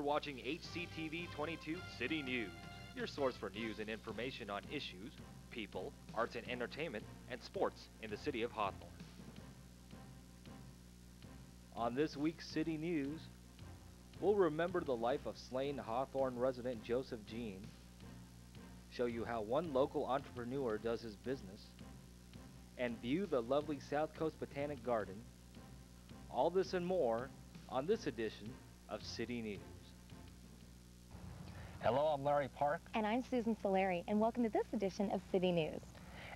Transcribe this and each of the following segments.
watching HCTV 22 City News, your source for news and information on issues, people, arts and entertainment, and sports in the city of Hawthorne. On this week's City News, we'll remember the life of slain Hawthorne resident Joseph Jean, show you how one local entrepreneur does his business, and view the lovely South Coast Botanic Garden. All this and more on this edition of City News. Hello, I'm Larry Park. And I'm Susan Solari, and welcome to this edition of City News.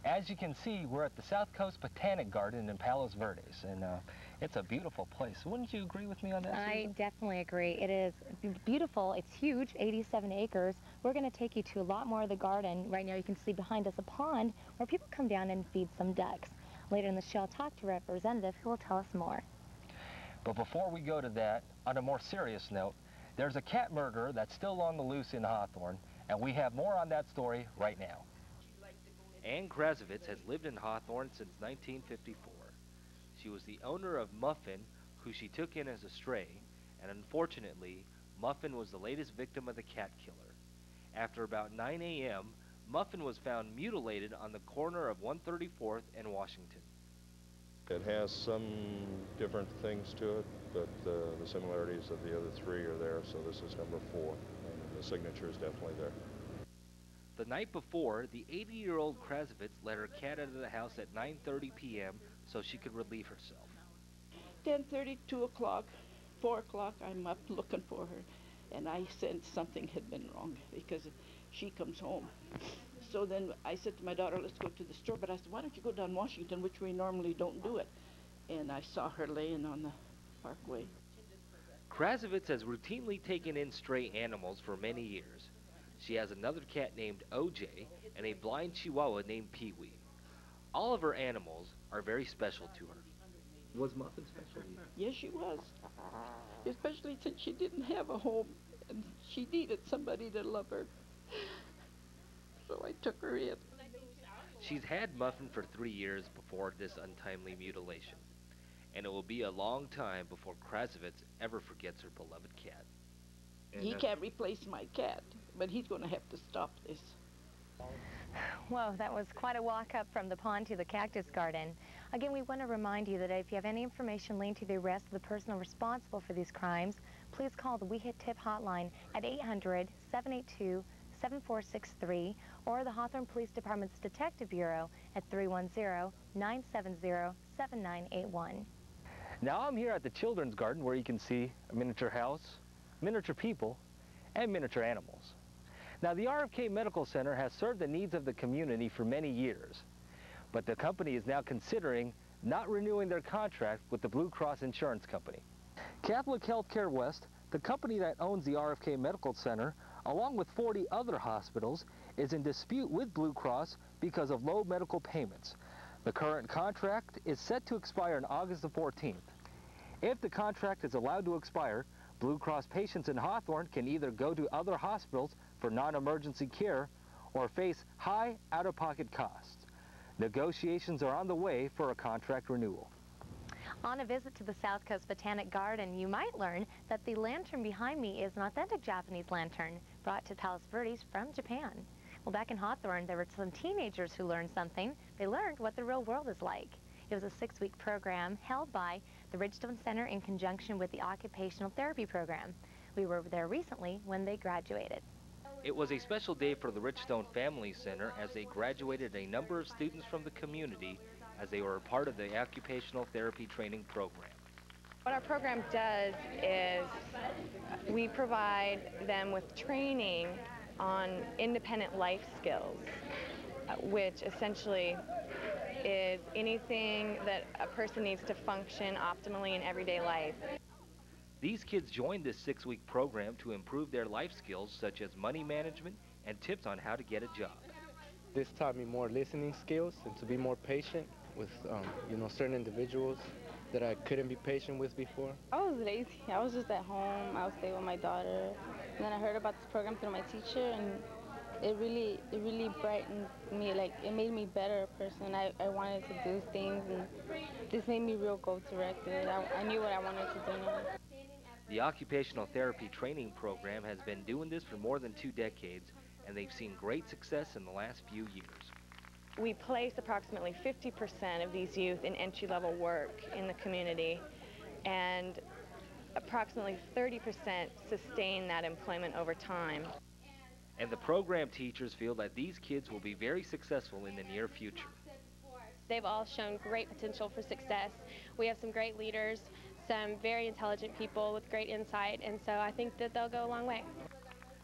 As you can see, we're at the South Coast Botanic Garden in Palos Verdes, and it's a beautiful place. Wouldn't you agree with me on that, Susan? I definitely agree. It is beautiful. It's huge, 87 acres. We're going to take you to a lot more of the garden. Right now you can see behind us a pond where people come down and feed some ducks. Later in the show, I'll talk to a representative who will tell us more. But before we go to that, on a more serious note, there's a cat murderer that's still on the loose in Hawthorne, and we have more on that story right now. Ann Krasovitz has lived in Hawthorne since 1954. She was the owner of Muffin, who she took in as a stray, and unfortunately, Muffin was the latest victim of the cat killer. After about 9 a.m., Muffin was found mutilated on the corner of 134th and Washington. It has some different things to it, but the similarities of the other three are there, so this is number 4, and the signature is definitely there. The night before, the 80-year-old Krasovitz let her cat out of the house at 9:30 p.m. so she could relieve herself. 10:30, 2 o'clock, 4 o'clock, I'm up looking for her, and I sensed something had been wrong because she comes home. So then I said to my daughter, let's go to the store, but I said, why don't you go down Washington, which we normally don't do it. And I saw her laying on the parkway. Krasovitz has routinely taken in stray animals for many years. She has another cat named OJ and a blind Chihuahua named Pee-wee. All of her animals are very special to her. Was Muffin special to you? Yes, she was. Especially since she didn't have a home and she needed somebody to love her. So I took her in. She's had Muffin for 3 years before this untimely mutilation, and it will be a long time before Krasovitz ever forgets her beloved cat. He can't replace my cat, but he's going to have to stop this. Whoa, that was quite a walk up from the pond to the cactus garden. Again, we want to remind you that if you have any information linked to the arrest of the person responsible for these crimes, please call the We Hit Tip hotline at 800-782-7463 or the Hawthorne Police Department's Detective Bureau at 310-970-7981. Now I'm here at the Children's Garden where you can see a miniature house, miniature people, and miniature animals. Now the RFK Medical Center has served the needs of the community for many years, but the company is now considering not renewing their contract with the Blue Cross Insurance Company. Catholic Healthcare West, the company that owns the RFK Medical Center, along with 40 other hospitals, is in dispute with Blue Cross because of low medical payments. The current contract is set to expire on August the 14th. If the contract is allowed to expire, Blue Cross patients in Hawthorne can either go to other hospitals for non-emergency care or face high out-of-pocket costs. Negotiations are on the way for a contract renewal. On a visit to the South Coast Botanic Garden, you might learn that the lantern behind me is an authentic Japanese lantern brought to Palos Verdes from Japan. Well, back in Hawthorne, there were some teenagers who learned something. They learned what the real world is like. It was a 6-week program held by the Ridgestone Center in conjunction with the Occupational Therapy Program. We were there recently when they graduated. It was a special day for the Ridgestone Family Center as they graduated a number of students from the community as they were a part of the Occupational Therapy Training Program. What our program does is we provide them with training on independent life skills, which essentially is anything that a person needs to function optimally in everyday life. These kids joined this 6-week program to improve their life skills such as money management and tips on how to get a job. This taught me more listening skills and to be more patient with certain individuals that I couldn't be patient with before. I was lazy. I was just at home. I would stay with my daughter. And then I heard about this program through my teacher, and it really brightened me. Like, it made me better a person. I wanted to do things, and this made me real goal-directed. I knew what I wanted to do now. The occupational therapy training program has been doing this for more than 2 decades, and they've seen great success in the last few years. We place approximately 50% of these youth in entry-level work in the community, and approximately 30% sustain that employment over time. And the program teachers feel that these kids will be very successful in the near future. They've all shown great potential for success. We have some great leaders, some very intelligent people with great insight, and so I think that they'll go a long way.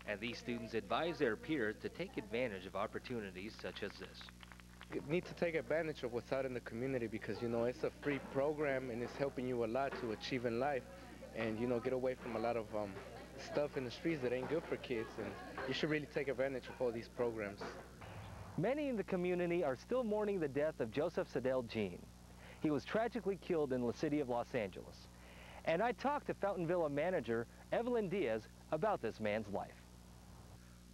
And these students advise their peers to take advantage of opportunities such as this. You need to take advantage of what's out in the community because, you know, it's a free program and it's helping you a lot to achieve in life and, you know, get away from a lot of stuff in the streets that ain't good for kids, and you should really take advantage of all these programs. Many in the community are still mourning the death of Joseph Sadell Jean. He was tragically killed in the city of Los Angeles. And I talked to Fountain Villa manager Evelyn Diaz about this man's life.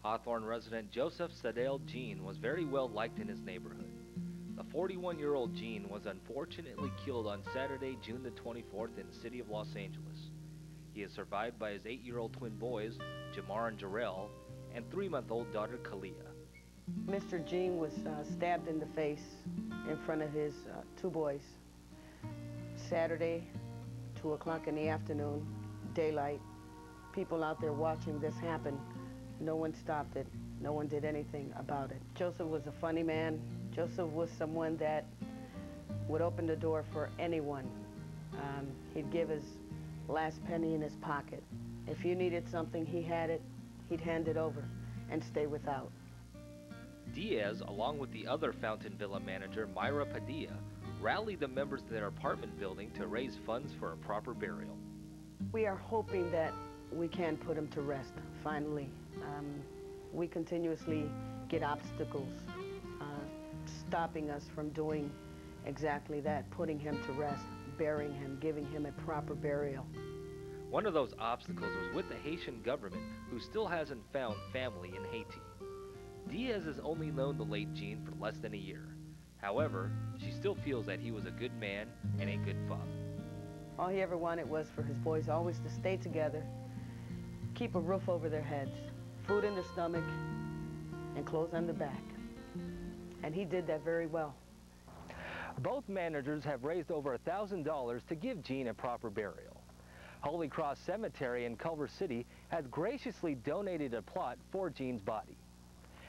Hawthorne resident Joseph Sadell Jean was very well liked in his neighborhood. The 41-year-old Jean was unfortunately killed on Saturday, June the 24th in the city of Los Angeles. He is survived by his 8-year-old twin boys, Jamar and Jarrell, and 3-month-old daughter, Kalia. Mr. Jean was stabbed in the face in front of his 2 boys. Saturday, 2 o'clock in the afternoon, daylight. People out there watching this happen. No one stopped it. No one did anything about it. Joseph was a funny man. Joseph was someone that would open the door for anyone. He'd give his last penny in his pocket. If you needed something, he had it. He'd hand it over and stay without. Diaz, along with the other Fountain Villa manager, Myra Padilla, rallied the members of their apartment building to raise funds for a proper burial. We are hoping that we can put him to rest, finally. We continuously get obstacles stopping us from doing exactly that, putting him to rest, burying him, giving him a proper burial. One of those obstacles was with the Haitian government, who still hasn't found family in Haiti. Diaz has only known the late Jean for less than a year. However, she still feels that he was a good man and a good father. All he ever wanted was for his boys always to stay together, keep a roof over their heads, food in their stomach, and clothes on their back. And he did that very well. Both managers have raised over $1,000 to give Jean a proper burial. Holy Cross Cemetery in Culver City has graciously donated a plot for Jean's body.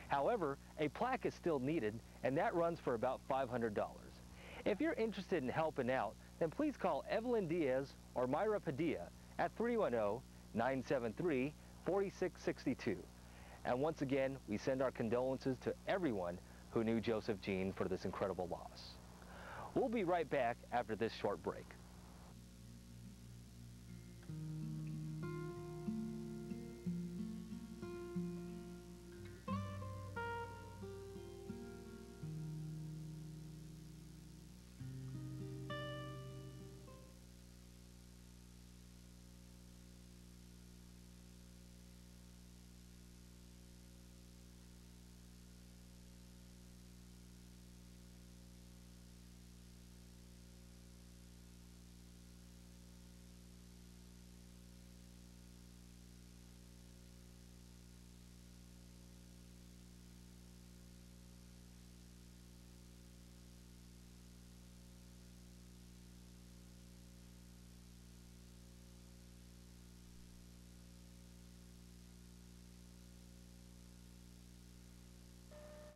However, a plaque is still needed, and that runs for about $500. If you're interested in helping out, then please call Evelyn Diaz or Myra Padilla at 310-973-4662. And once again, we send our condolences to everyone who knew Joseph Jean for this incredible loss. We'll be right back after this short break.